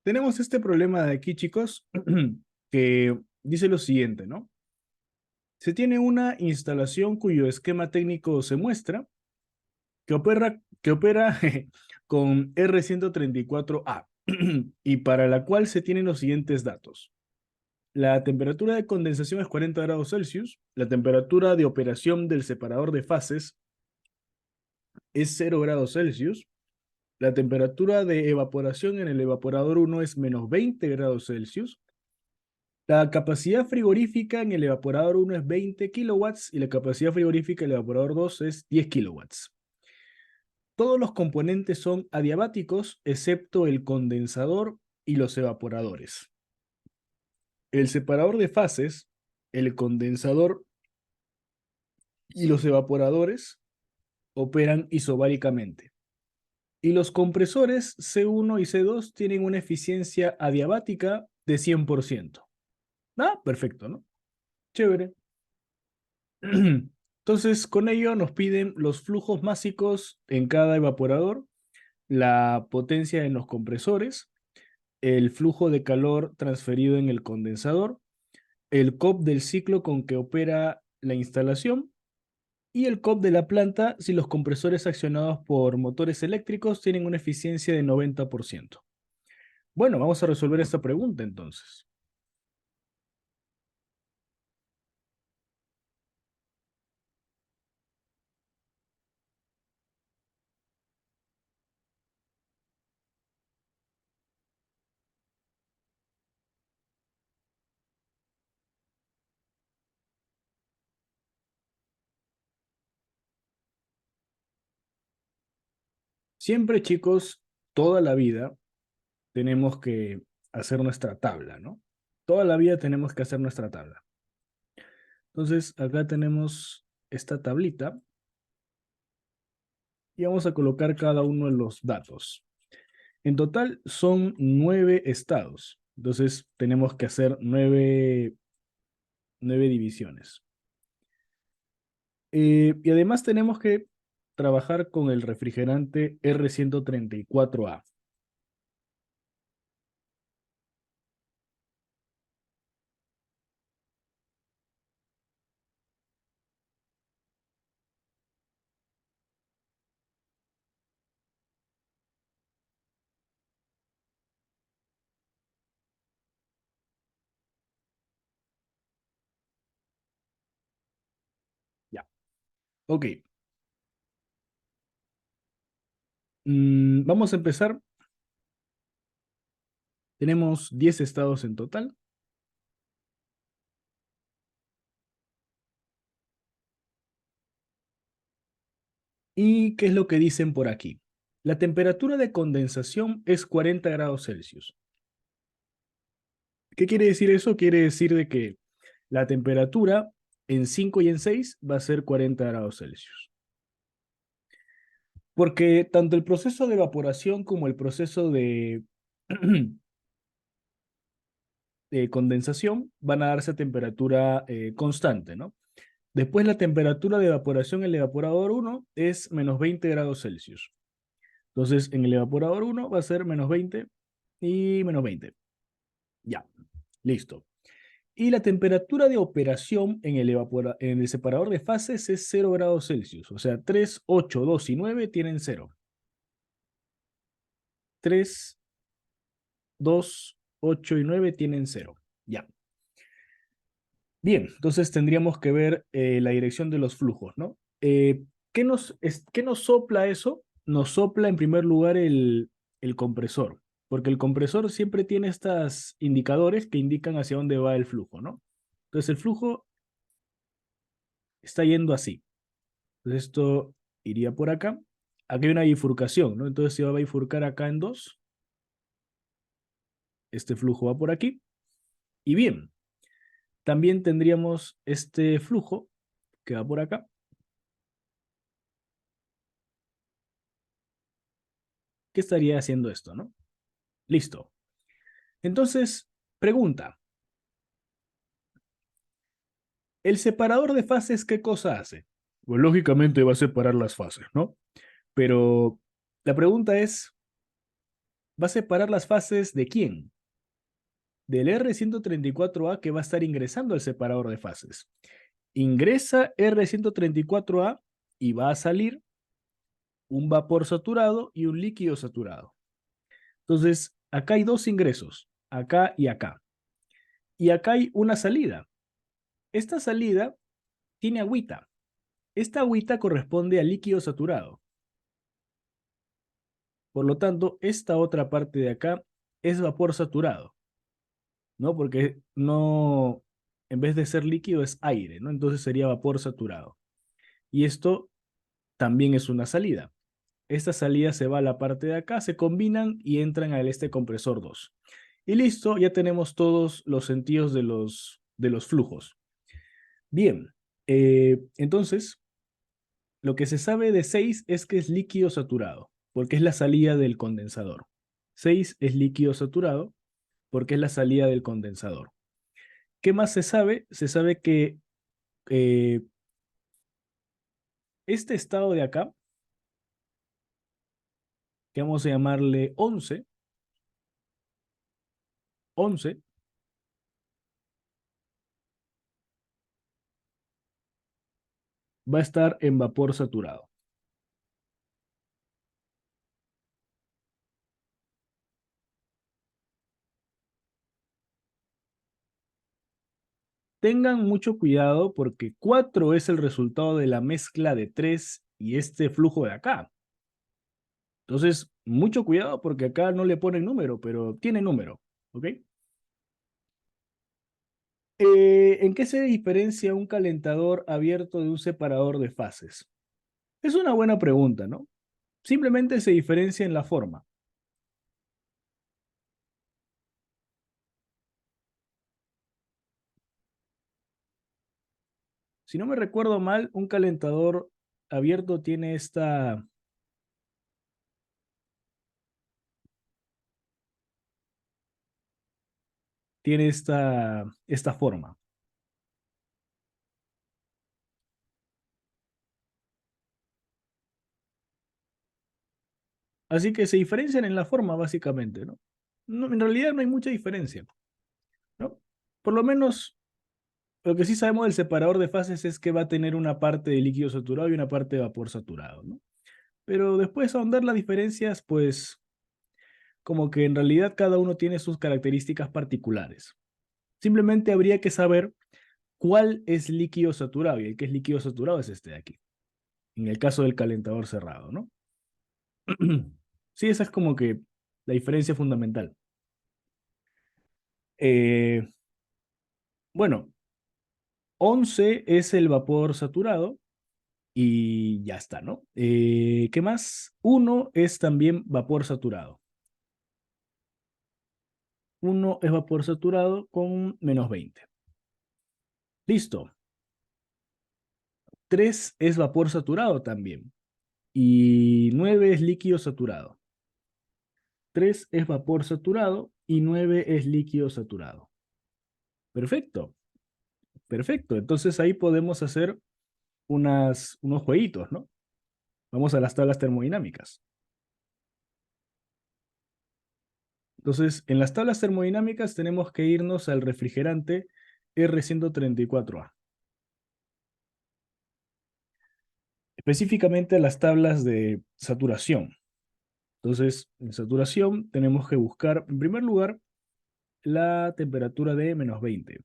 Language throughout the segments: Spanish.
Tenemos este problema de aquí, chicos, que dice lo siguiente, ¿no? Se tiene una instalación cuyo esquema técnico se muestra, que opera con R134A y para la cual se tienen los siguientes datos. La temperatura de condensación es 40 grados Celsius, la temperatura de operación del separador de fases es 0 grados Celsius, la temperatura de evaporación en el evaporador 1 es menos 20 grados Celsius, la capacidad frigorífica en el evaporador 1 es 20 kilowatts y la capacidad frigorífica en el evaporador 2 es 10 kilowatts. Todos los componentes son adiabáticos excepto el condensador y los evaporadores. El separador de fases, el condensador y los evaporadores operan isobáricamente. Y los compresores C1 y C2 tienen una eficiencia adiabática de 100%. Ah, perfecto, ¿no? Chévere. Entonces, con ello nos piden los flujos másicos en cada evaporador, la potencia en los compresores, el flujo de calor transferido en el condensador, el COP del ciclo con que opera la instalación y el COP de la planta si los compresores accionados por motores eléctricos tienen una eficiencia de 90%. Bueno, vamos a resolver esta pregunta entonces. Siempre, chicos, toda la vida tenemos que hacer nuestra tabla, ¿no? Toda la vida tenemos que hacer nuestra tabla. Entonces, acá tenemos esta tablita y vamos a colocar cada uno de los datos. En total son 9 estados. Entonces, tenemos que hacer 9 divisiones. Y además tenemos que trabajar con el refrigerante R134A. Ya, ok. Vamos a empezar. Tenemos 10 estados en total. ¿Y qué es lo que dicen por aquí? La temperatura de condensación es 40 grados Celsius. ¿Qué quiere decir eso? Quiere decir de que la temperatura en 5 y en 6 va a ser 40 grados Celsius. Porque tanto el proceso de evaporación como el proceso de condensación van a darse a temperatura constante, ¿no? Después la temperatura de evaporación en el evaporador 1 es menos 20 grados Celsius. Entonces en el evaporador 1 va a ser menos 20 y menos 20. Ya, listo. Y la temperatura de operación en el separador de fases es 0 grados Celsius. O sea, 3, 8, 2 y 9 tienen 0. 3, 2, 8 y 9 tienen 0. Ya. Bien, entonces tendríamos que ver la dirección de los flujos, ¿no? ¿Qué nos sopla eso? Nos sopla en primer lugar el compresor, porque el compresor siempre tiene estos indicadores que indican hacia dónde va el flujo, ¿no? Entonces el flujo está yendo así. Entonces esto iría por acá. Aquí hay una bifurcación, ¿no? Entonces se va a bifurcar acá en dos. Este flujo va por aquí. Y bien, también tendríamos este flujo que va por acá, que estaría haciendo esto, ¿no? Listo. Entonces, pregunta. ¿El separador de fases qué cosa hace? Pues lógicamente va a separar las fases, ¿no? Pero la pregunta es, va a separar las fases de quién? Del R134A que va a estar ingresando al separador de fases. Ingresa R134A y va a salir un vapor saturado y un líquido saturado. Entonces, acá hay dos ingresos, acá y acá. Y acá hay una salida. Esta salida tiene agüita. Esta agüita corresponde al líquido saturado. Por lo tanto, esta otra parte de acá es vapor saturado, ¿no? Porque no, en vez de ser líquido es aire, ¿no? Entonces sería vapor saturado. Y esto también es una salida. Esta salida se va a la parte de acá, se combinan y entran al este compresor 2. Y listo, ya tenemos todos los sentidos de los flujos. Bien, entonces, lo que se sabe de 6 es que es líquido saturado, porque es la salida del condensador. 6 es líquido saturado, porque es la salida del condensador. ¿Qué más se sabe? Se sabe que eh, este estado de acá, que vamos a llamarle 11, 11 va a estar en vapor saturado. Tengan mucho cuidado porque 4 es el resultado de la mezcla de 3 y este flujo de acá. Entonces, mucho cuidado porque acá no le ponen número, pero tiene número, ¿ok? ¿En qué se diferencia un calentador abierto de un separador de fases? Es una buena pregunta, ¿no? Simplemente se diferencia en la forma. Si no me recuerdo mal, un calentador abierto tiene esta forma. Así que se diferencian en la forma, básicamente, ¿no? En realidad no hay mucha diferencia, ¿no? Por lo menos, lo que sí sabemos del separador de fases es que va a tener una parte de líquido saturado y una parte de vapor saturado, ¿no? Pero después ahondar las diferencias, pues como que en realidad cada uno tiene sus características particulares. Simplemente habría que saber cuál es líquido saturado, y el que es líquido saturado es este de aquí, en el caso del calentador cerrado, ¿no? Sí, esa es como que la diferencia fundamental. Eh, bueno, 11 es el vapor saturado y ya está, ¿no? ¿Qué más? Uno es también vapor saturado. Uno es vapor saturado con -20. Listo. 3 es vapor saturado también. Y 9 es líquido saturado. 3 es vapor saturado y 9 es líquido saturado. Perfecto, perfecto. Entonces ahí podemos hacer unos jueguitos, ¿no? Vamos a las tablas termodinámicas. Entonces, en las tablas termodinámicas tenemos que irnos al refrigerante R134A. Específicamente a las tablas de saturación. Entonces, en saturación tenemos que buscar, en primer lugar, la temperatura de -20.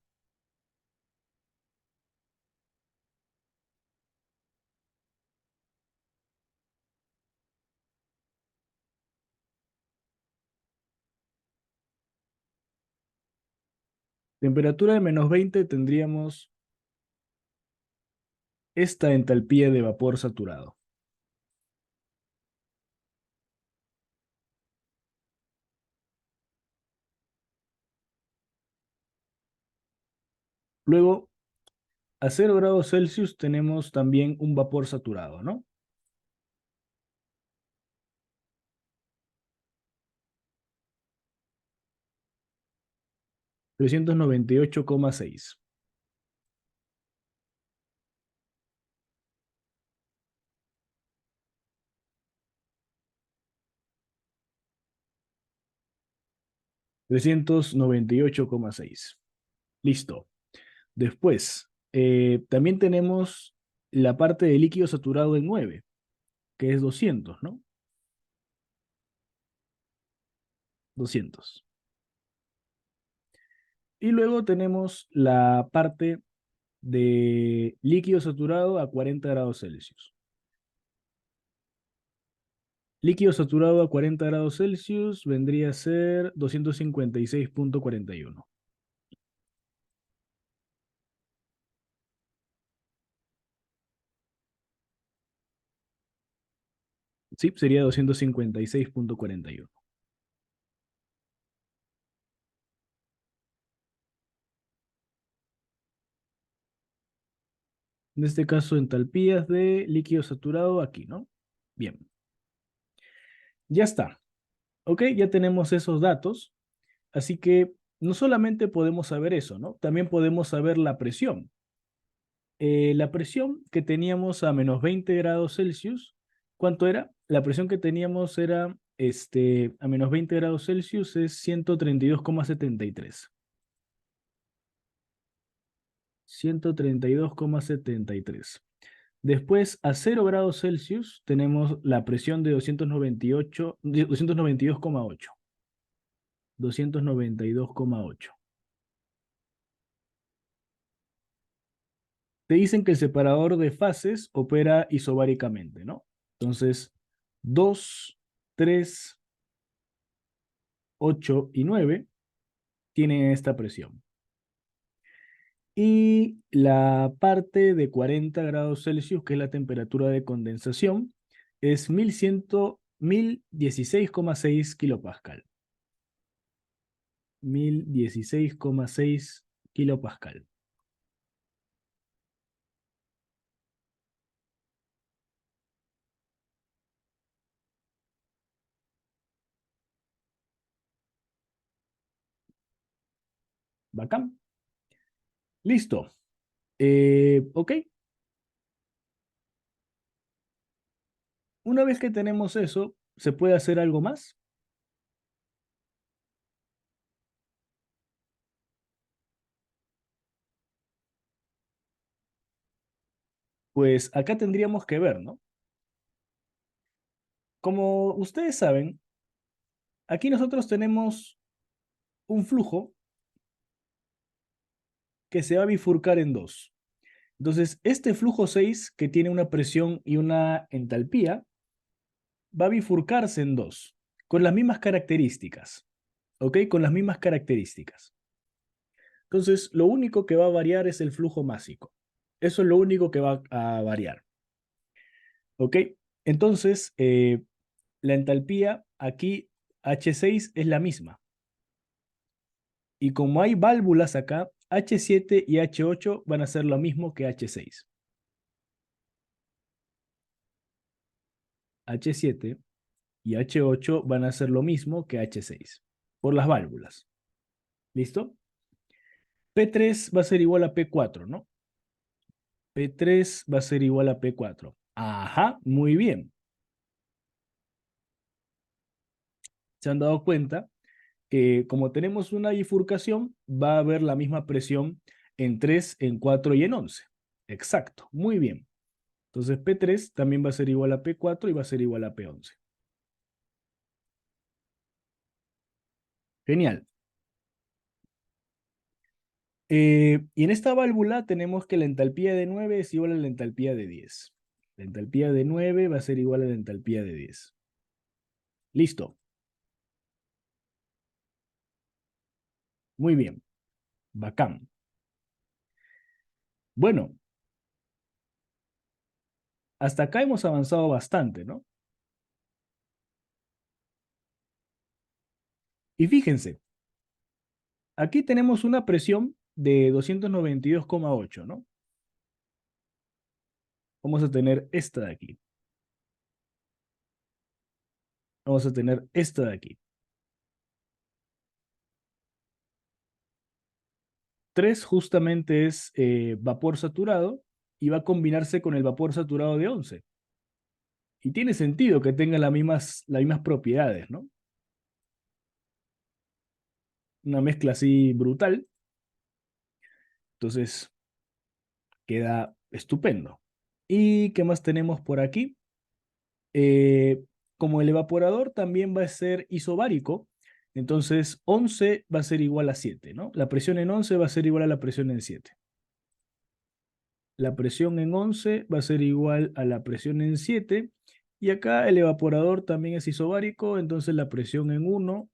Temperatura de -20 tendríamos esta entalpía de vapor saturado. Luego, a 0 grados Celsius tenemos también un vapor saturado, ¿no? 398,6. 398,6. Listo. Después, también tenemos la parte de líquido saturado en 9, que es 200, ¿no? 200. Y luego tenemos la parte de líquido saturado a 40 grados Celsius. Líquido saturado a 40 grados Celsius vendría a ser 256,41. Sí, sería 256,41. En este caso, entalpías de líquido saturado aquí, ¿no? Bien, ya está. Ok, ya tenemos esos datos. Así que no solamente podemos saber eso, ¿no? También podemos saber la presión. La presión que teníamos a menos 20 grados Celsius, ¿cuánto era? La presión que teníamos era, a menos 20 grados Celsius es 132,73. 132,73. Después, a 0 grados Celsius, tenemos la presión de 298, 292,8. 292,8. Te dicen que el separador de fases opera isobáricamente, ¿no? Entonces, 2, 3, 8 y 9 tienen esta presión. Y la parte de 40 grados Celsius, que es la temperatura de condensación, es 1016,6 kilopascal. 1016,6 kilopascal. Bacán. Listo. Ok. Una vez que tenemos eso, ¿se puede hacer algo más? Pues acá tendríamos que ver, ¿no? Como ustedes saben, aquí nosotros tenemos un flujo que se va a bifurcar en dos. Entonces, este flujo 6, que tiene una presión y una entalpía, va a bifurcarse en dos, con las mismas características, ¿ok? Con las mismas características. Entonces, lo único que va a variar es el flujo másico. Eso es lo único que va a variar, ¿ok? Entonces, la entalpía aquí, H6, es la misma. Y como hay válvulas acá, H7 y H8 van a ser lo mismo que H6. H7 y H8 van a ser lo mismo que H6 por las válvulas. ¿Listo? P3 va a ser igual a P4, ¿no? P3 va a ser igual a P4. Ajá, muy bien. Se han dado cuenta que como tenemos una bifurcación, va a haber la misma presión en 3, en 4 y en 11. Exacto, muy bien. Entonces P3 también va a ser igual a P4 y va a ser igual a P11. Genial. Y en esta válvula tenemos que la entalpía de 9 es igual a la entalpía de 10. La entalpía de 9 va a ser igual a la entalpía de 10. Listo. Muy bien. Bacán. Bueno, hasta acá hemos avanzado bastante, ¿no? Y fíjense, aquí tenemos una presión de 292,8, ¿no? Vamos a tener esta de aquí. Vamos a tener esta de aquí. 3 justamente es vapor saturado y va a combinarse con el vapor saturado de 11. Y tiene sentido que tenga las mismas propiedades, ¿no? una mezcla así brutal. Entonces queda estupendo. ¿Y qué más tenemos por aquí? Eh, Como el evaporador también va a ser isobárico, entonces 11 va a ser igual a 7, ¿no? La presión en 11 va a ser igual a la presión en 7. La presión en 11 va a ser igual a la presión en 7. Y acá el evaporador también es isobárico, entonces la presión en 1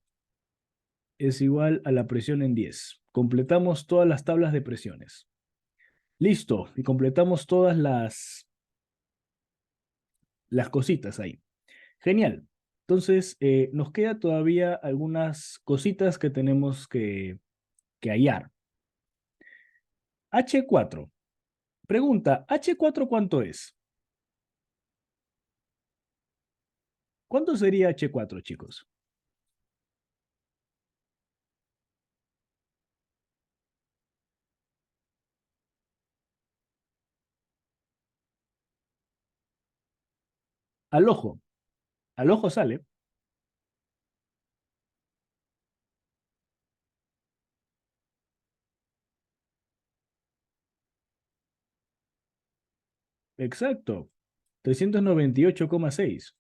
es igual a la presión en 10. Completamos todas las tablas de presiones. Listo, y completamos todas las cositas ahí. Genial. Entonces, nos queda todavía algunas cositas que tenemos que hallar. H4. Pregunta, ¿H4 cuánto es? ¿Cuánto sería H4, chicos? Al ojo. Al ojo sale. Exacto. 398,6.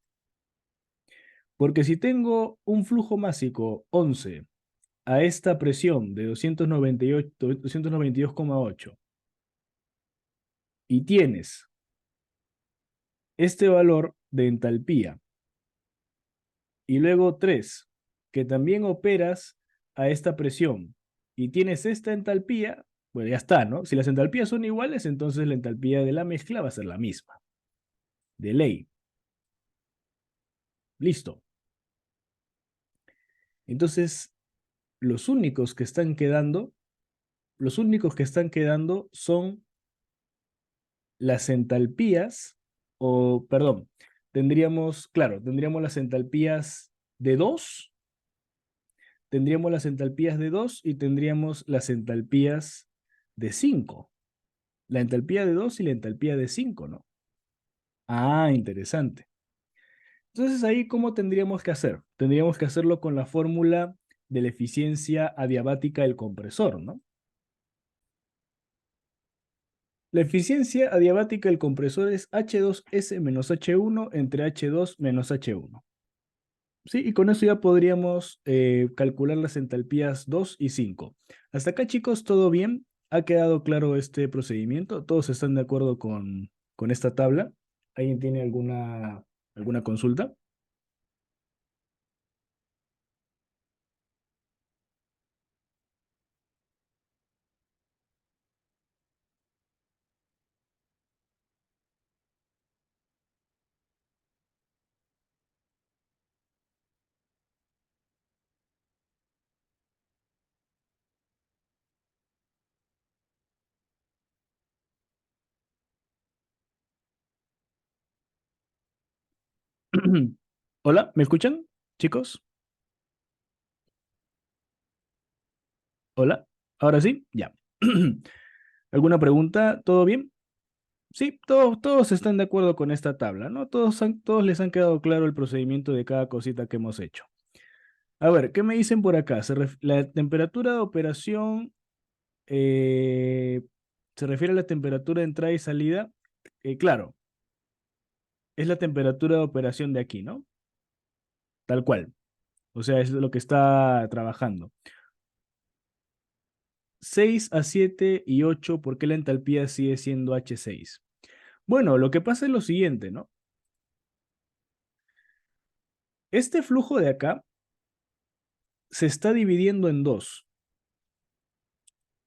Porque si tengo un flujo másico 11 a esta presión de 298, 292,8 y tienes este valor de entalpía y luego 3 que también operas a esta presión y tienes esta entalpía, bueno, ya está, ¿no? Si las entalpías son iguales, entonces la entalpía de la mezcla va a ser la misma, de ley. Listo. Entonces, los únicos que están quedando, los únicos que están quedando son las entalpías, o perdón, tendríamos, claro, tendríamos las entalpías de 2, tendríamos las entalpías de 2 y tendríamos las entalpías de 5. La entalpía de 2 y la entalpía de 5, ¿no? Ah, interesante. Entonces ahí, ¿cómo tendríamos que hacer? Tendríamos que hacerlo con la fórmula de la eficiencia adiabática del compresor, ¿no? La eficiencia adiabática del compresor es H2S menos H1 entre H2 menos H1. Sí, y con eso ya podríamos calcular las entalpías 2 y 5. Hasta acá, chicos, ¿todo bien? ¿Ha quedado claro este procedimiento? ¿Todos están de acuerdo con esta tabla? ¿Alguien tiene alguna consulta? Hola, ¿me escuchan, chicos? Hola, ahora sí, ya. ¿Alguna pregunta? ¿Todo bien? Sí, todos están de acuerdo con esta tabla, ¿no? Todos les han quedado claro el procedimiento de cada cosita que hemos hecho. A ver, ¿qué me dicen por acá? La temperatura de operación eh, se refiere a la temperatura de entrada y salida. Claro, es la temperatura de operación de aquí, ¿no? Tal cual. O sea, es lo que está trabajando. 6 a 7 y 8, ¿por qué la entalpía sigue siendo H6? Bueno, lo que pasa es lo siguiente, ¿no? Este flujo de acá se está dividiendo en dos.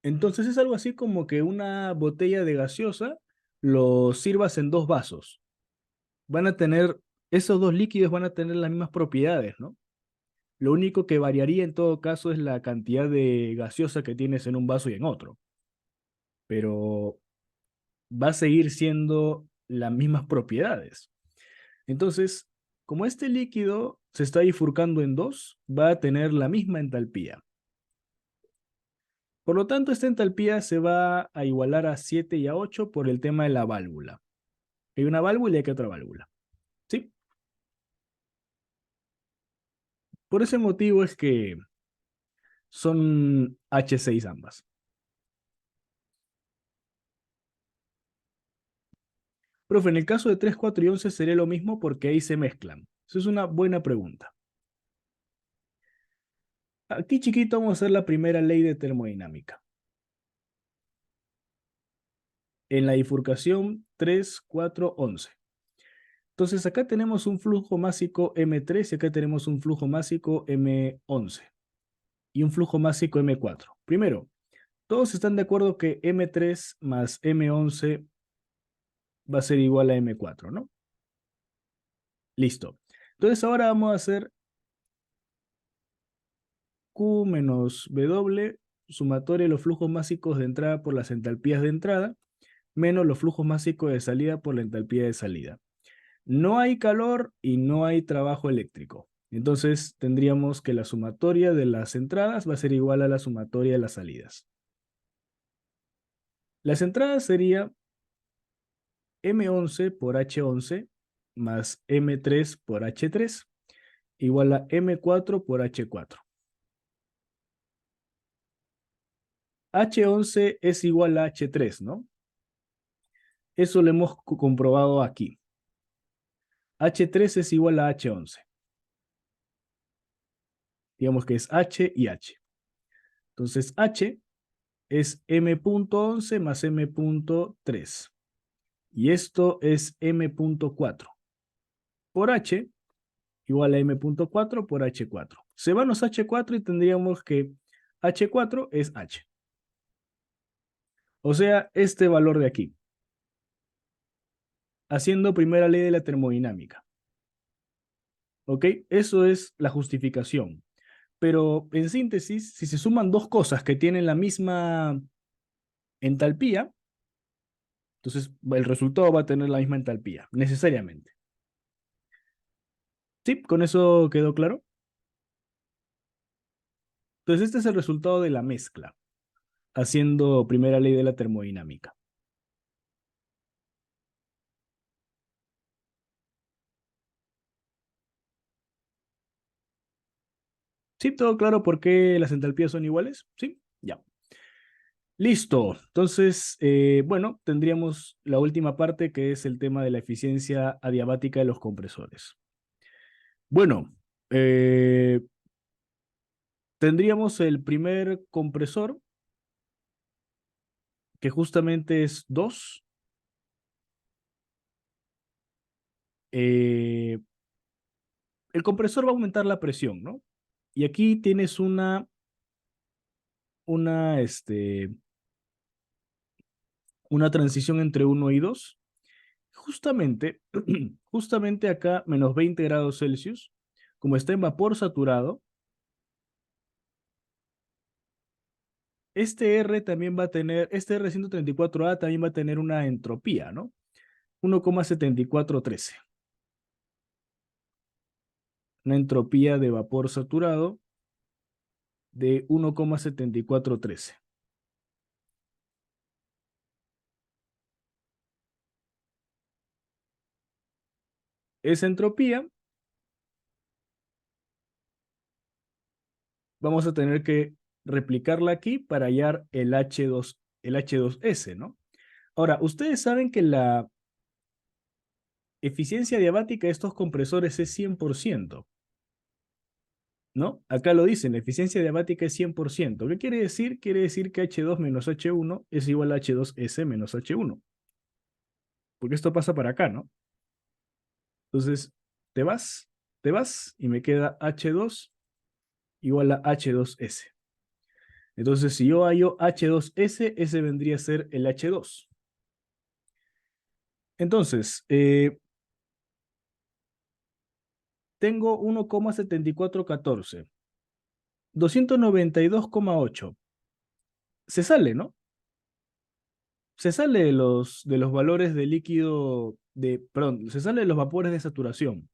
Entonces es algo así como que una botella de gaseosa lo sirvas en dos vasos. Van a tener, esos dos líquidos van a tener las mismas propiedades, ¿no? Lo único que variaría en todo caso es la cantidad de gaseosa que tienes en un vaso y en otro. Pero va a seguir siendo las mismas propiedades. Entonces, como este líquido se está bifurcando en dos, va a tener la misma entalpía. Por lo tanto, esta entalpía se va a igualar a 7 y a 8 por el tema de la válvula. Hay una válvula y hay otra válvula. ¿Sí? Por ese motivo es que Son H6 ambas. Profe, en el caso de 3, 4 y 11 sería lo mismo porque ahí se mezclan. Esa es una buena pregunta. Aquí, chiquito, vamos a hacer la primera ley de termodinámica. En la bifurcación 3, 4, 11. Entonces, acá tenemos un flujo másico M3 y acá tenemos un flujo másico M11 y un flujo másico M4. Primero, todos están de acuerdo que M3 más M11 va a ser igual a M4, ¿no? Listo. Entonces, ahora vamos a hacer Q menos W, sumatoria de los flujos másicos de entrada por las entalpías de entrada, menos los flujos másicos de salida por la entalpía de salida. No hay calor y no hay trabajo eléctrico. Entonces tendríamos que la sumatoria de las entradas va a ser igual a la sumatoria de las salidas. Las entradas sería M11 por H11 más M3 por H3 igual a M4 por H4. H11 es igual a H3, ¿no? Eso lo hemos comprobado aquí. H3 es igual a H11. Digamos que es H y H. Entonces H es M.11 más M.3. Y esto es M.4 por H igual a M.4 por H4. Se van los H4 y tendríamos que H4 es H. O sea, este valor de aquí. Haciendo primera ley de la termodinámica. ¿Ok? Eso es la justificación. Pero en síntesis, si se suman dos cosas que tienen la misma entalpía, entonces el resultado va a tener la misma entalpía, necesariamente. ¿Sí? ¿Con eso quedó claro? Entonces este es el resultado de la mezcla, haciendo primera ley de la termodinámica. ¿Sí? ¿Todo claro por qué las entalpías son iguales? ¿Sí? Ya. Listo. Entonces, bueno, tendríamos la última parte que es el tema de la eficiencia adiabática de los compresores. Bueno, tendríamos el primer compresor, que justamente es 2. El compresor va a aumentar la presión, ¿no? Y aquí tienes una, este, una transición entre 1 y 2. Justamente, justamente acá, menos 20 grados Celsius, como está en vapor saturado, este R también va a tener, este R134A también va a tener una entropía, ¿no? 1,7413. Una entropía de vapor saturado de 1,7413. Esa entropía vamos a tener que replicarla aquí para hallar el H2S, ¿no? Ahora, ustedes saben que la eficiencia diabática de estos compresores es 100%, ¿no? Acá lo dicen, la eficiencia diabática es 100%. ¿Qué quiere decir? Quiere decir que H2 menos H1 es igual a H2S menos H1. Porque esto pasa para acá, ¿no? Entonces, te te vas y me queda H2 igual a H2S. Entonces, si yo hallo H2S, ese vendría a ser el H2. Entonces, tengo 1,7414. 292,8. Se sale, ¿no? Se sale de los valores de líquido, perdón, se sale de los vapores de saturación.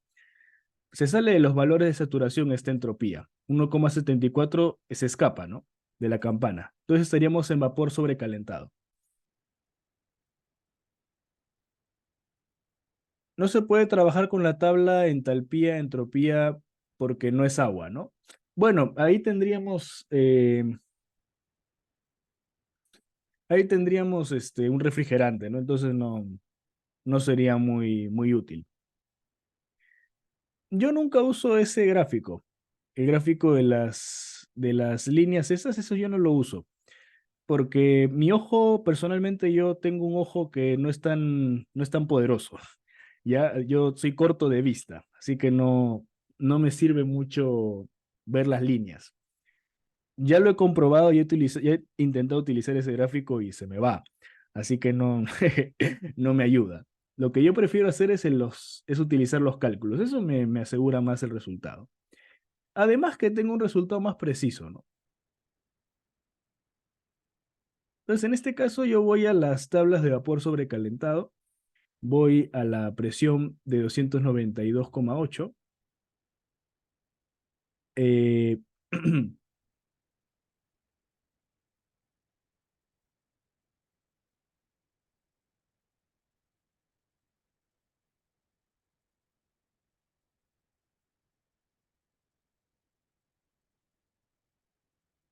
Se sale de los valores de saturación esta entropía. 1,74 se escapa, ¿no? De la campana. Entonces estaríamos en vapor sobrecalentado. No se puede trabajar con la tabla entalpía, entropía, porque no es agua, ¿no? Bueno, ahí tendríamos un refrigerante, ¿no? Entonces no sería muy útil. Yo nunca uso ese gráfico, el gráfico de las líneas esas, eso yo no lo uso, porque mi ojo, personalmente yo tengo un ojo que no es tan poderoso. Ya, yo soy corto de vista, así que no me sirve mucho ver las líneas. Ya lo he comprobado ya he intentado utilizar ese gráfico y se me va. Así que no, no me ayuda. Lo que yo prefiero hacer es utilizar los cálculos. Eso me asegura más el resultado. Además que tengo un resultado más preciso, ¿no? Entonces, en este caso, yo voy a las tablas de vapor sobrecalentado, voy a la presión de 292,8. Eh,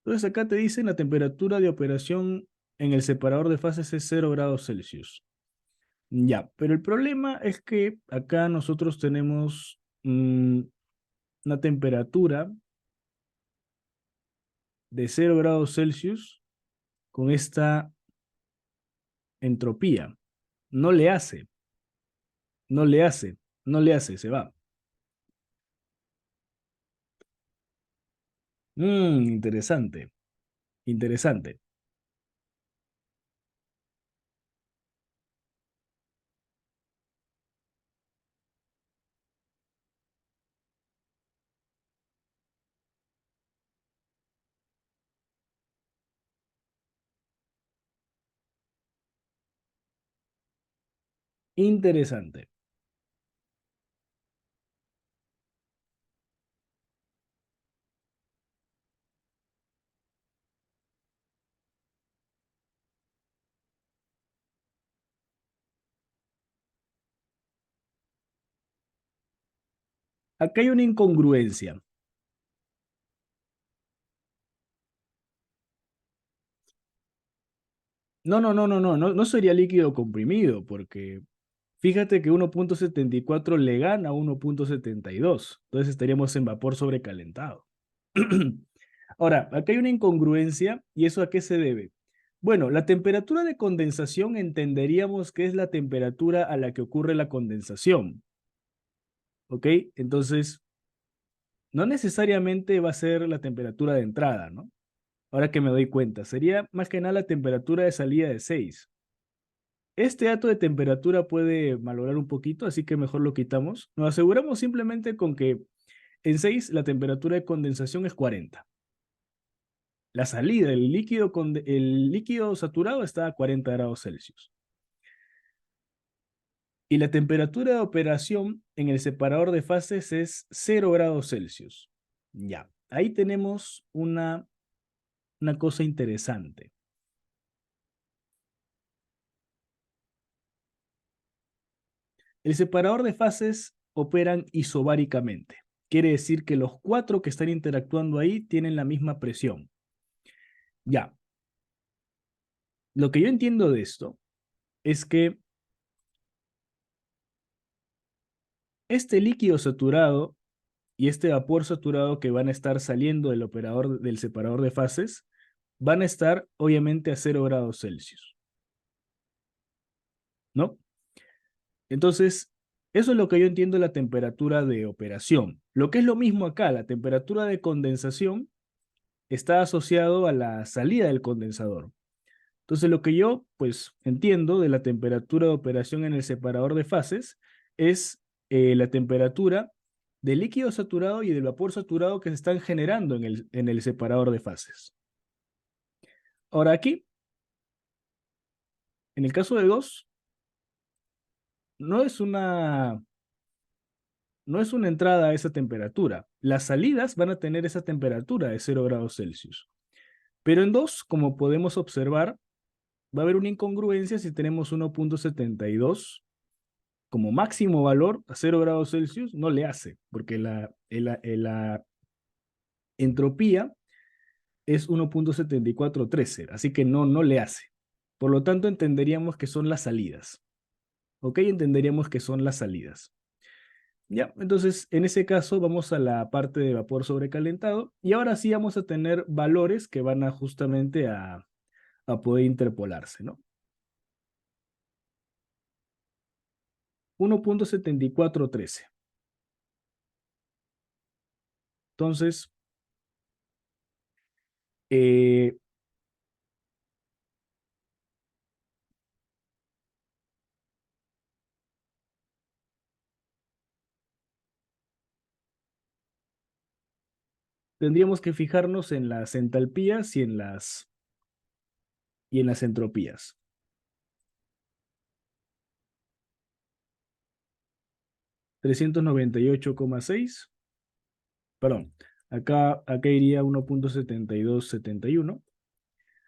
entonces, acá te dicen la temperatura de operación en el separador de fases es 0 grados Celsius. Ya, pero el problema es que acá nosotros tenemos una temperatura de 0 grados Celsius con esta entropía. No le hace, no le hace, no le hace, se va. Interesante, interesante, interesante. Acá hay una incongruencia. No sería líquido comprimido, porque fíjate que 1,74 le gana a 1,72. Entonces estaríamos en vapor sobrecalentado. Ahora, aquí hay una incongruencia y eso a qué se debe. Bueno, la temperatura de condensación entenderíamos que es la temperatura a la que ocurre la condensación, ¿ok? Entonces, no necesariamente va a ser la temperatura de entrada, ¿no? Ahora que me doy cuenta, sería más que nada la temperatura de salida de 6. Este dato de temperatura puede malograr un poquito, así que mejor lo quitamos. Nos aseguramos simplemente con que en 6 la temperatura de condensación es 40. La salida, el líquido saturado está a 40 grados Celsius. Y la temperatura de operación en el separador de fases es 0 grados Celsius. Ya, ahí tenemos una cosa interesante. El separador de fases operan isobáricamente. Quiere decir que los cuatro que están interactuando ahí tienen la misma presión. Ya, lo que yo entiendo de esto es que este líquido saturado y este vapor saturado que van a estar saliendo del separador de fases van a estar obviamente a 0 grados Celsius, ¿no? Entonces, eso es lo que yo entiendo de la temperatura de operación. Lo que es lo mismo acá, la temperatura de condensación está asociado a la salida del condensador. Entonces, lo que yo, pues, entiendo de la temperatura de operación en el separador de fases es la temperatura del líquido saturado y del vapor saturado que se están generando en el separador de fases. Ahora aquí, en el caso de 2, no es una, no es una entrada a esa temperatura. Las salidas van a tener esa temperatura de 0 grados Celsius. Pero en 2, como podemos observar, va a haber una incongruencia si tenemos 1,72 como máximo valor a 0 grados Celsius, no le hace, porque Entropía es 1.7413, así que no le hace. Por lo tanto, entenderíamos que son las salidas. ¿Ok? Entenderíamos que son las salidas. Ya, entonces en ese caso vamos a la parte de vapor sobrecalentado y ahora sí vamos a tener valores que van a justamente a poder interpolarse, ¿no? 1.7413. Entonces, eh, tendríamos que fijarnos en las entalpías y en las entropías. 398,6. Perdón, acá iría 1.7271.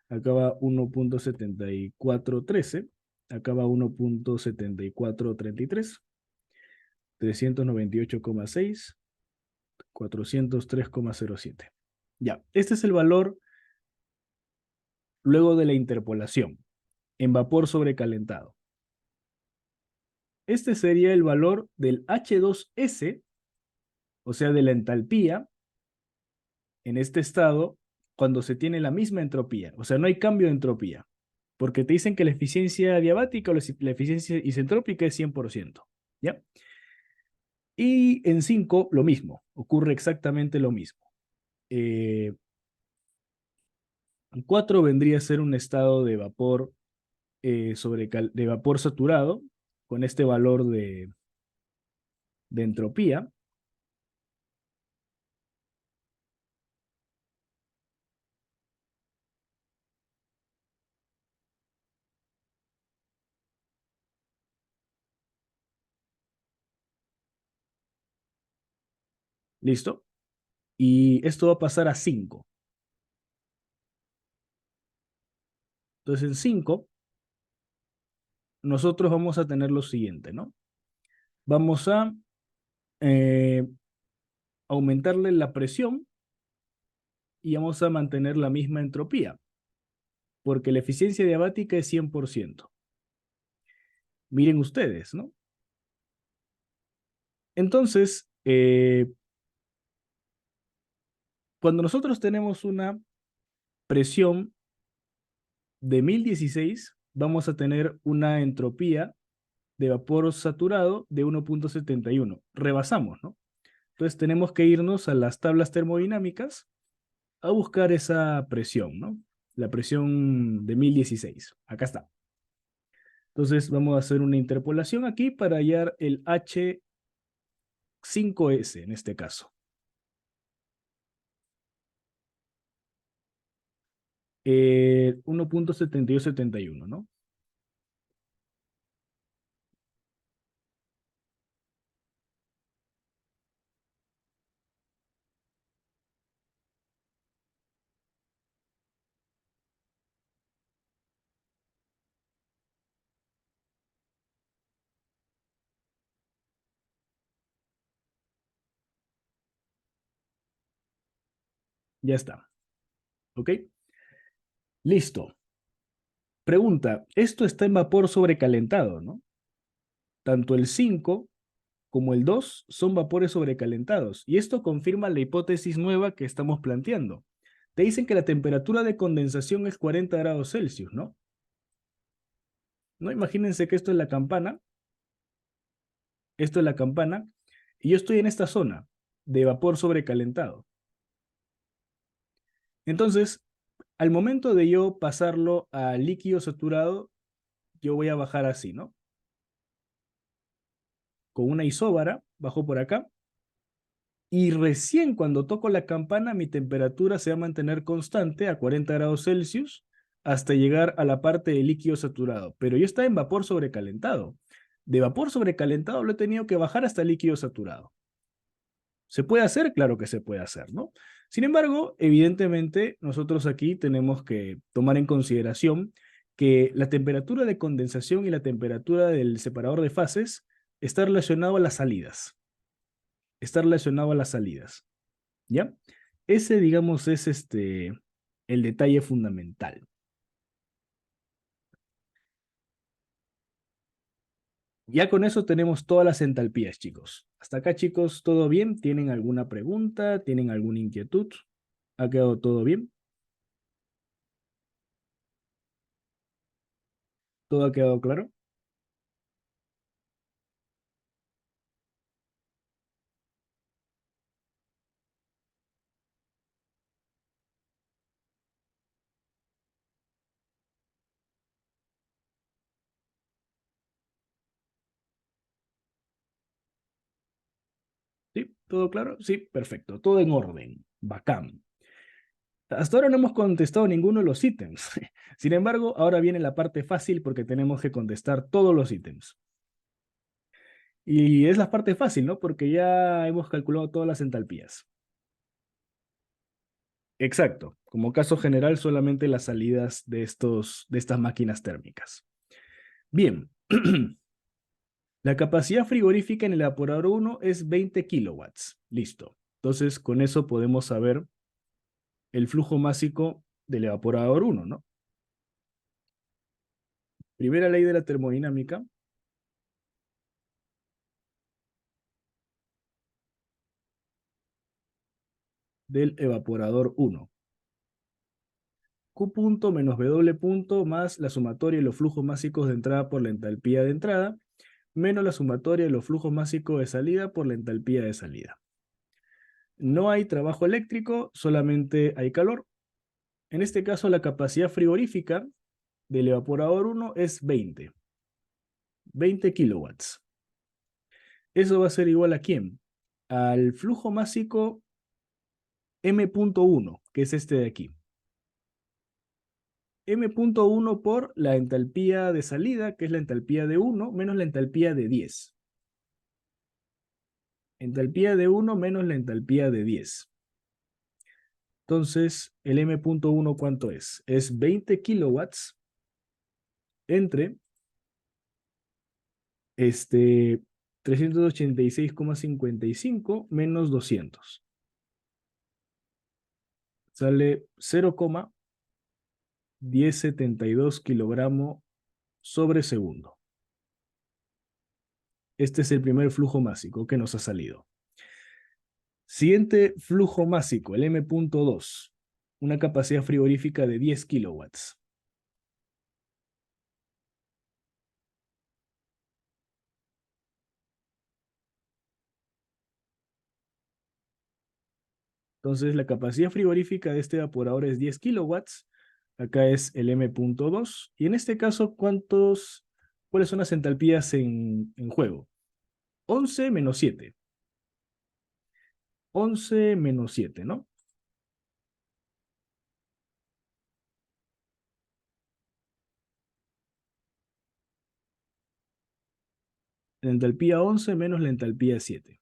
Acá va 1.7413. Acá va 1.7433. 398,6. 403,07. Ya, este es el valor luego de la interpolación en vapor sobrecalentado. Este sería el valor del H2S, o sea, de la entalpía en este estado cuando se tiene la misma entropía. O sea, no hay cambio de entropía, porque te dicen que la eficiencia diabática o la eficiencia isentrópica es 100%. ¿Ya? Y en 5 lo mismo, ocurre exactamente lo mismo. 4 vendría a ser un estado de vapor, de vapor saturado con este valor de entropía. ¿Listo? Y esto va a pasar a 5. Entonces en 5 nosotros vamos a tener lo siguiente, ¿no? Vamos a eh, aumentarle la presión y vamos a mantener la misma entropía, porque la eficiencia diabática es 100%. Miren ustedes, ¿no? Entonces, cuando nosotros tenemos una presión de 1016, vamos a tener una entropía de vapor saturado de 1.71. Rebasamos, ¿no? Entonces tenemos que irnos a las tablas termodinámicas a buscar esa presión, ¿no? La presión de 1016. Acá está. Entonces vamos a hacer una interpolación aquí para hallar el H5S en este caso. 1.7271, ¿no? Ya está. ¿Ok? Listo. Pregunta, esto está en vapor sobrecalentado, ¿no? Tanto el 5 como el 2 son vapores sobrecalentados. Y esto confirma la hipótesis nueva que estamos planteando. Te dicen que la temperatura de condensación es 40 grados Celsius, ¿no? No, imagínense que esto es la campana, esto es la campana, y yo estoy en esta zona de vapor sobrecalentado. Entonces, al momento de yo pasarlo a líquido saturado, yo voy a bajar así, ¿no? Con una isóbara, bajo por acá, y recién cuando toco la campana, mi temperatura se va a mantener constante a 40 grados Celsius hasta llegar a la parte de líquido saturado. Pero yo estaba en vapor sobrecalentado. De vapor sobrecalentado lo he tenido que bajar hasta líquido saturado. ¿Se puede hacer? Claro que se puede hacer, ¿no? Sin embargo, evidentemente, nosotros aquí tenemos que tomar en consideración que la temperatura de condensación y la temperatura del separador de fases está relacionado a las salidas. Está relacionado a las salidas. ¿Ya? Ese, digamos, es el detalle fundamental. Ya con eso tenemos todas las entalpías, chicos. Hasta acá, chicos, ¿todo bien? ¿Tienen alguna pregunta? ¿Tienen alguna inquietud? ¿Ha quedado todo bien? ¿Todo ha quedado claro? ¿Sí? ¿Todo claro? Sí, perfecto. Todo en orden. Bacán. Hasta ahora no hemos contestado ninguno de los ítems. Sin embargo, ahora viene la parte fácil porque tenemos que contestar todos los ítems. Y es la parte fácil, ¿no? Porque ya hemos calculado todas las entalpías. Exacto. Como caso general, solamente las salidas de estas máquinas térmicas. Bien. La capacidad frigorífica en el evaporador 1 es 20 kilowatts. Listo. Entonces, con eso podemos saber el flujo másico del evaporador 1, ¿no? Primera ley de la termodinámica. Del evaporador 1. Q punto menos W punto más la sumatoria de los flujos másicos de entrada por la entalpía de entrada, menos la sumatoria de los flujos másicos de salida por la entalpía de salida. No hay trabajo eléctrico, solamente hay calor. En este caso, la capacidad frigorífica del evaporador 1 es 20 kilowatts. Eso va a ser igual a ¿quién? Al flujo másico M.1, que es este de aquí. M.1 por la entalpía de salida, que es la entalpía de 1, menos la entalpía de 10. Entalpía de 1 menos la entalpía de 10. Entonces, el M.1, ¿cuánto es? Es 20 kilowatts entre 386,55 menos 200. Sale 0,1072 kilogramos sobre segundo. Este es el primer flujo másico que nos ha salido. Siguiente flujo másico, el M.2, una capacidad frigorífica de 10 kilowatts. Entonces, la capacidad frigorífica de este evaporador es 10 kilowatts. Acá es el M.2. Y en este caso, ¿cuáles son las entalpías en juego? 11 menos 7. 11 menos 7, ¿no? La entalpía 11 menos la entalpía 7.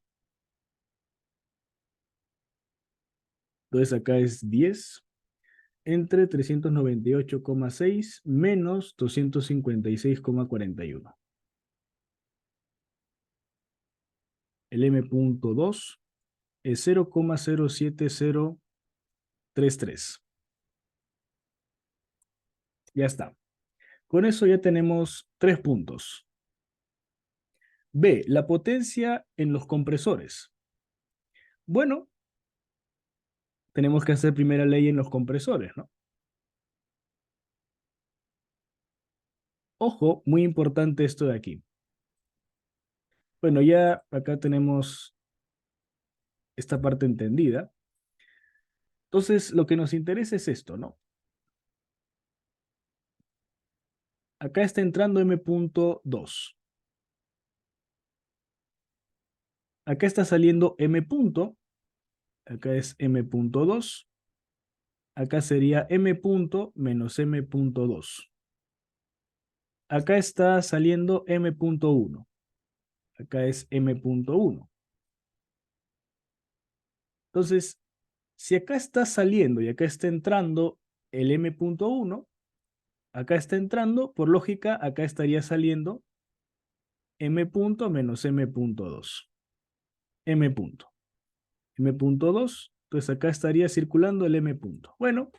Entonces acá es 10 entre 398,6 menos 256,41. El M.2 es 0,07033. Ya está. Con eso ya tenemos 3 puntos. B, la potencia en los compresores. Bueno, tenemos que hacer primera ley en los compresores, ¿no? Ojo, muy importante esto de aquí. Bueno, ya acá tenemos esta parte entendida. Entonces, lo que nos interesa es esto, ¿no? Acá está entrando M.2. Acá está saliendo M punto. Acá es M.2. Acá sería M punto menos M.2. Acá está saliendo M.1. Acá es M.1. Entonces, si acá está saliendo y acá está entrando el M.1, acá está entrando, por lógica, acá estaría saliendo M punto menos M.2. M punto. M.2 Entonces acá estaría circulando el M punto. Bueno,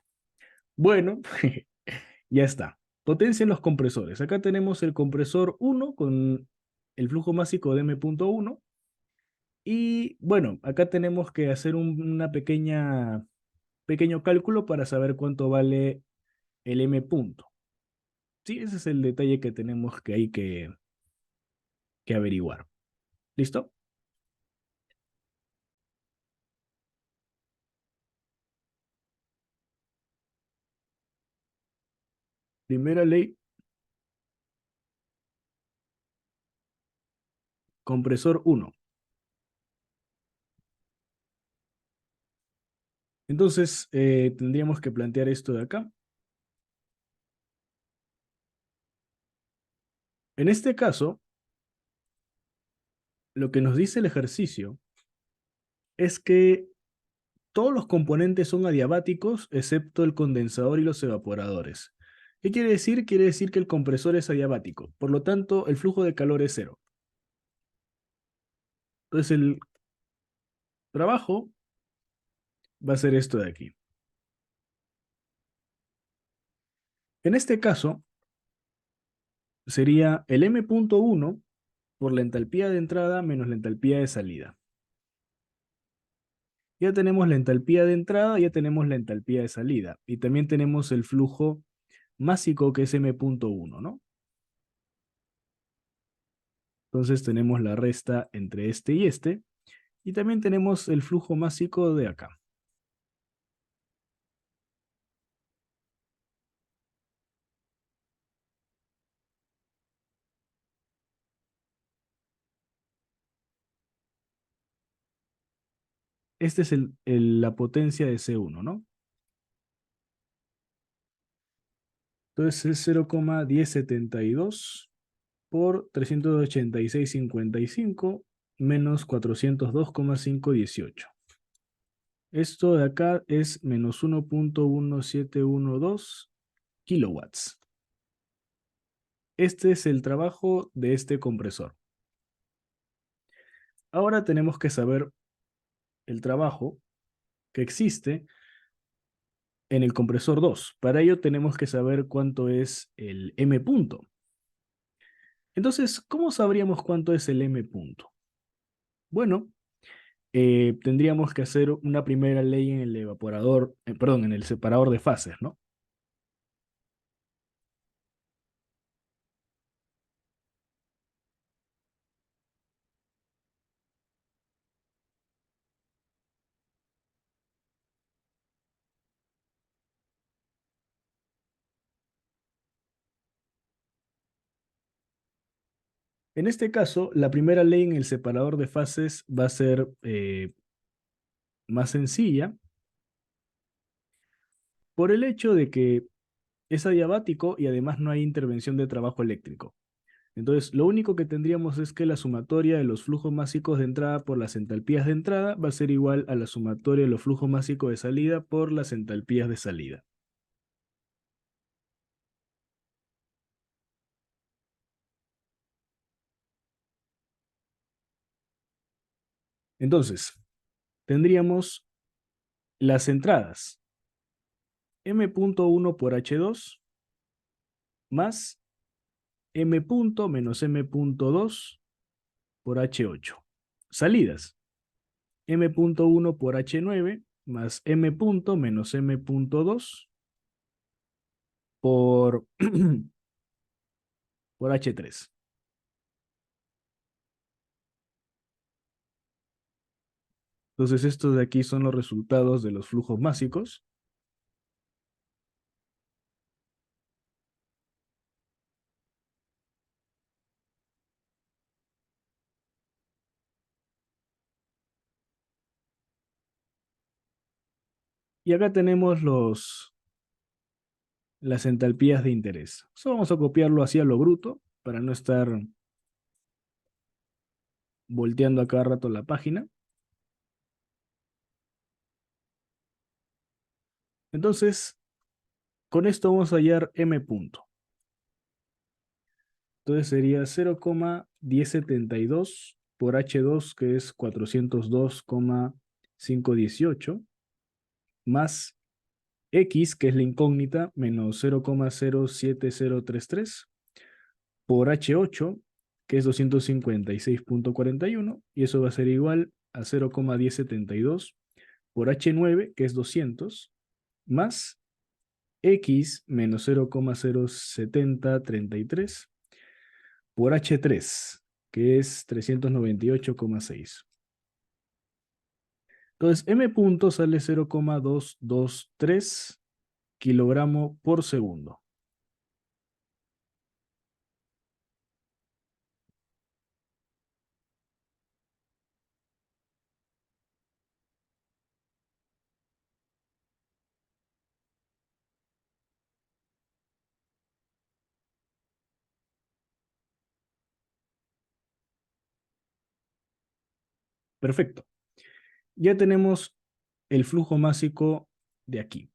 ya está. Potencia en los compresores. Acá tenemos el compresor 1 con el flujo másico de M.1. Y bueno, acá tenemos que hacer una pequeño cálculo para saber cuánto vale el M punto. Sí, ese es el detalle que tenemos que hay que averiguar. ¿Listo? Primera ley, compresor 1. Entonces, tendríamos que plantear esto de acá. En este caso, lo que nos dice el ejercicio es que todos los componentes son adiabáticos excepto el condensador y los evaporadores. ¿Qué quiere decir? Quiere decir que el compresor es adiabático. Por lo tanto, el flujo de calor es cero. Entonces, el trabajo va a ser esto de aquí. En este caso, sería el M.1 por la entalpía de entrada menos la entalpía de salida. Ya tenemos la entalpía de entrada, ya tenemos la entalpía de salida. Y también tenemos el flujo másico que es M.1, ¿no? Entonces tenemos la resta entre este y este. Y también tenemos el flujo másico de acá. Esta es la potencia de C1, ¿no? Entonces es 0,1072 por 386,55 menos 402,518. Esto de acá es menos 1.1712 kilowatts. Este es el trabajo de este compresor. Ahora tenemos que saber el trabajo que existe en el compresor 2. Para ello tenemos que saber cuánto es el M punto. Entonces, ¿cómo sabríamos cuánto es el M punto? Bueno, tendríamos que hacer una primera ley en el evaporador, perdón, en el separador de fases, ¿no? En este caso, la primera ley en el separador de fases va a ser más sencilla por el hecho de que es adiabático y además no hay intervención de trabajo eléctrico. Entonces, lo único que tendríamos es que la sumatoria de los flujos másicos de entrada por las entalpías de entrada va a ser igual a la sumatoria de los flujos másicos de salida por las entalpías de salida. Entonces, tendríamos las entradas M.1 por H2 más M punto menos M.2 por H8. Salidas M.1 por H9 más M punto menos M.2 por, por H3. Entonces estos de aquí son los resultados de los flujos másicos. Y acá tenemos las entalpías de interés. Eso vamos a copiarlo así a lo bruto para no estar volteando a cada rato la página. Entonces, con esto vamos a hallar M punto. Entonces sería 0,1072 por H2, que es 402,518, más X, que es la incógnita, menos 0,07033 por H8, que es 256,41, y eso va a ser igual a 0,1072 por H9, que es 200, más X menos 0,07033 por H3, que es 398,6. Entonces, M punto sale 0,223 kilogramo por segundo. Perfecto. Ya tenemos el flujo másico de aquí.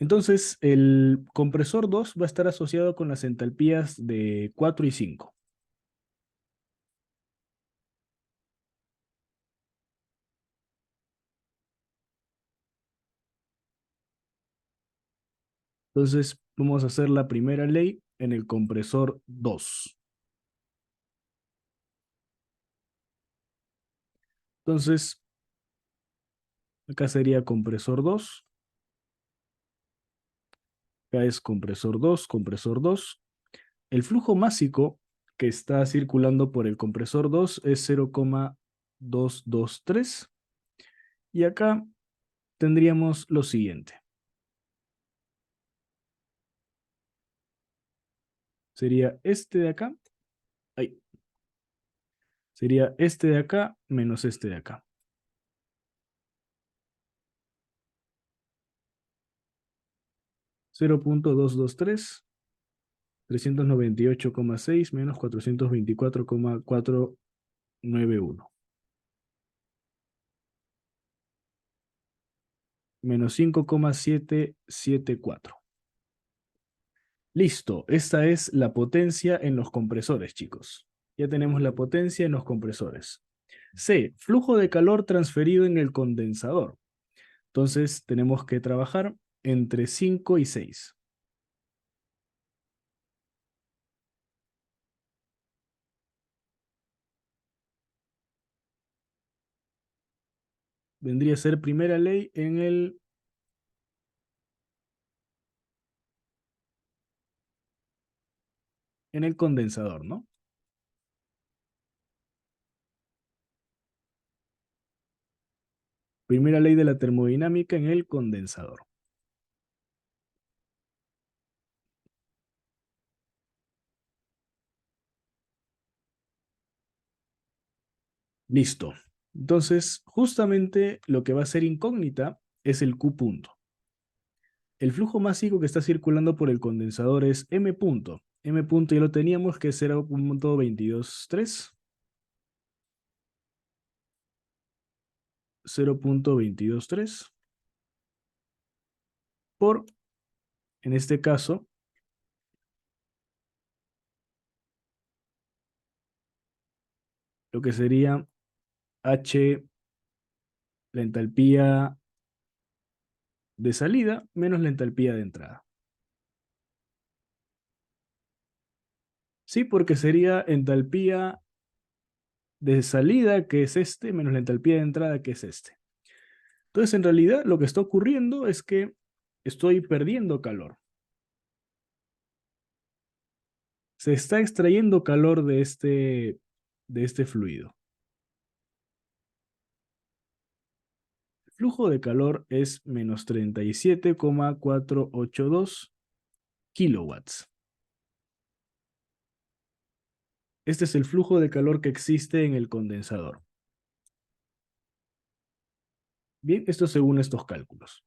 Entonces, el compresor 2 va a estar asociado con las entalpías de 4 y 5. Entonces, vamos a hacer la primera ley en el compresor 2. Entonces, acá sería compresor 2. Acá es compresor 2, compresor 2. El flujo másico que está circulando por el compresor 2 es 0,223. Y acá tendríamos lo siguiente. Sería este de acá. Ay, sería este de acá menos este de acá. 0,223, 398,6 menos 424,491. Menos 5,774. Listo, esta es la potencia en los compresores, chicos. Ya tenemos la potencia en los compresores. C, flujo de calor transferido en el condensador. Entonces tenemos que trabajar entre 5 y 6. Vendría a ser primera ley en el condensador, ¿no? Primera ley de la termodinámica en el condensador. Listo. Entonces, justamente lo que va a ser incógnita es el Q punto. El flujo másico que está circulando por el condensador es M punto. M punto ya lo teníamos, que es 0,223. 0,223 por, en este caso, lo que sería H, la entalpía de salida, menos la entalpía de entrada. Sí, porque sería entalpía de salida, que es este, menos la entalpía de entrada, que es este. Entonces, en realidad, lo que está ocurriendo es que estoy perdiendo calor. Se está extrayendo calor de este fluido. El flujo de calor es menos 37,482 kilowatts. Este es el flujo de calor que existe en el condensador. Bien, esto según estos cálculos.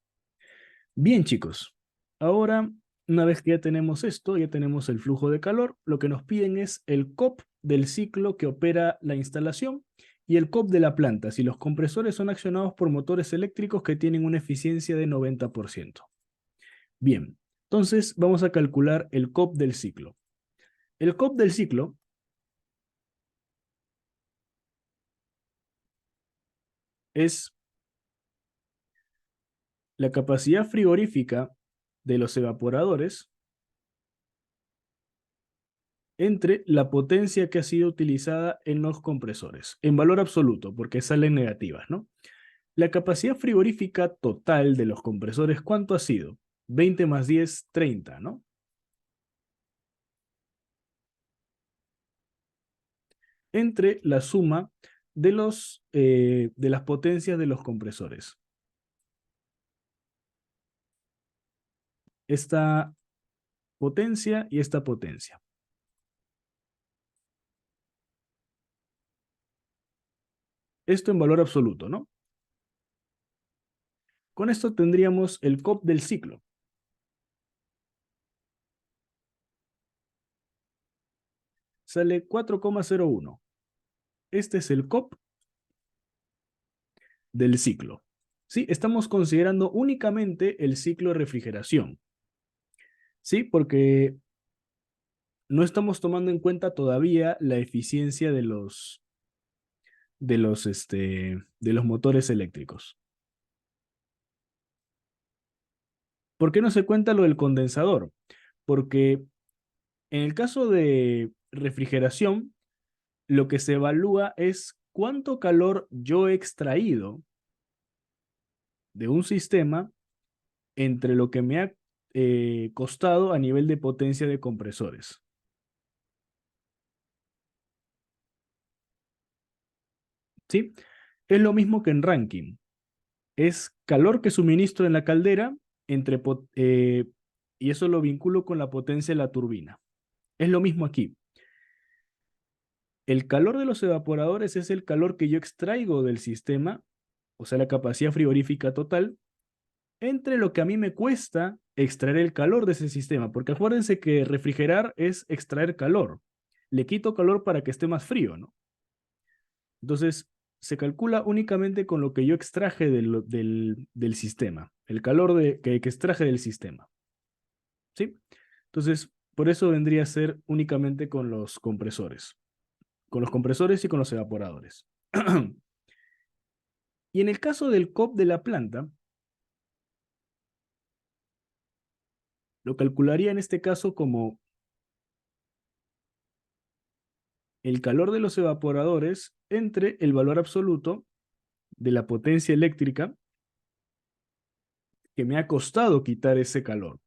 Bien, chicos. Ahora, una vez que ya tenemos esto, ya tenemos el flujo de calor, lo que nos piden es el COP del ciclo que opera la instalación y el COP de la planta, si los compresores son accionados por motores eléctricos que tienen una eficiencia de 90%. Bien, entonces vamos a calcular el COP del ciclo. El COP del ciclo es la capacidad frigorífica de los evaporadores entre la potencia que ha sido utilizada en los compresores, en valor absoluto, porque salen negativas, ¿no? La capacidad frigorífica total de los compresores, ¿cuánto ha sido? 20 más 10, 30, ¿no? Entre la suma de las potencias de los compresores. Esta potencia y esta potencia. Esto en valor absoluto, ¿no? Con esto tendríamos el COP del ciclo. Sale 4,01. Este es el COP del ciclo. ¿Sí? Estamos considerando únicamente el ciclo de refrigeración. ¿Sí? Porque no estamos tomando en cuenta todavía la eficiencia de los motores eléctricos. ¿Por qué no se cuenta lo del condensador? Porque en el caso de refrigeración, lo que se evalúa es cuánto calor yo he extraído de un sistema entre lo que me ha costado a nivel de potencia de compresores. ¿Sí? Es lo mismo que en Rankine. Es calor que suministro en la caldera y eso lo vinculo con la potencia de la turbina. Es lo mismo aquí. El calor de los evaporadores es el calor que yo extraigo del sistema, o sea, la capacidad frigorífica total, entre lo que a mí me cuesta extraer el calor de ese sistema, porque acuérdense que refrigerar es extraer calor. Le quito calor para que esté más frío, ¿no? Entonces, se calcula únicamente con lo que yo extraje del sistema, el calor que extraje del sistema. ¿Sí? Entonces, por eso vendría a ser únicamente con los compresores. Con los compresores y con los evaporadores. Y en el caso del COP de la planta, lo calcularía en este caso como el calor de los evaporadores entre el valor absoluto de la potencia eléctrica que me ha costado quitar ese calor.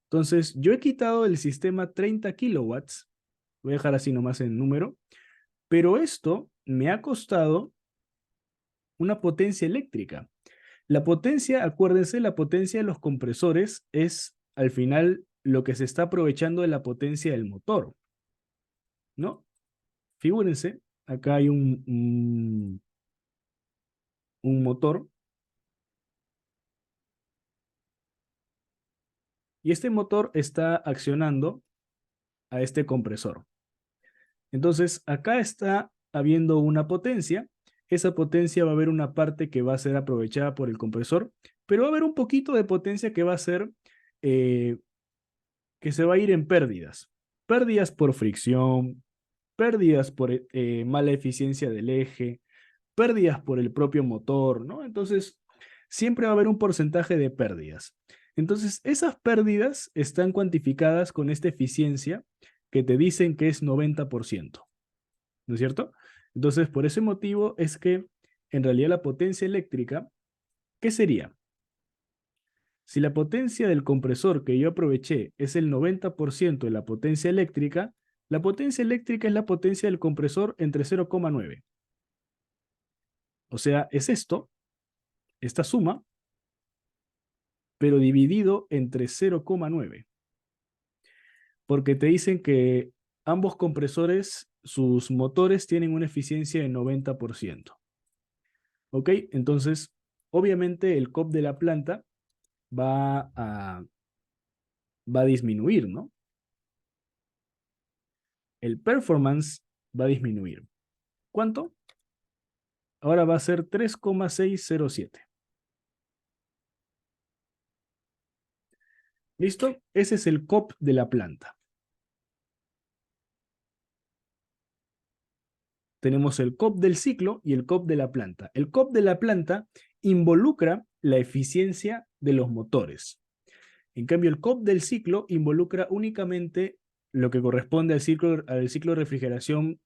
Entonces, yo he quitado del sistema 30 kilowatts, voy a dejar así nomás en número, pero esto me ha costado una potencia eléctrica. La potencia, acuérdense, la potencia de los compresores es al final lo que se está aprovechando de la potencia del motor, ¿no? Figúrense, acá hay un motor y este motor está accionando a este compresor. Entonces, acá está habiendo una potencia. Esa potencia va a haber una parte que va a ser aprovechada por el compresor, pero va a haber un poquito de potencia que va a ser, eh, que se va a ir en pérdidas. Pérdidas por fricción, pérdidas por mala eficiencia del eje, pérdidas por el propio motor, ¿no? Entonces, siempre va a haber un porcentaje de pérdidas. Entonces, esas pérdidas están cuantificadas con esta eficiencia que te dicen que es 90%, ¿no es cierto? Entonces, por ese motivo es que en realidad la potencia eléctrica, ¿qué sería? Si la potencia del compresor que yo aproveché es el 90% de la potencia eléctrica es la potencia del compresor entre 0,9. O sea, es esto, esta suma, pero dividido entre 0,9. Porque te dicen que ambos compresores, sus motores tienen una eficiencia de 90%. ¿Ok? Entonces, obviamente el COP de la planta va a, va a disminuir, ¿no? El performance va a disminuir. ¿Cuánto? Ahora va a ser 3,607. ¿Listo? Ese es el COP de la planta. Tenemos el COP del ciclo y el COP de la planta. El COP de la planta involucra la eficiencia de los motores. En cambio, el COP del ciclo involucra únicamente lo que corresponde al ciclo de refrigeración,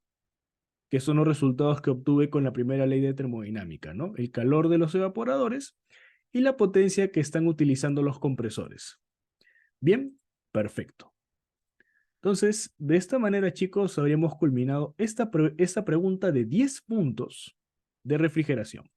que son los resultados que obtuve con la primera ley de termodinámica, ¿no? El calor de los evaporadores y la potencia que están utilizando los compresores. Bien, perfecto. Entonces, de esta manera, chicos, habríamos culminado esta pregunta de 10 puntos de refrigeración.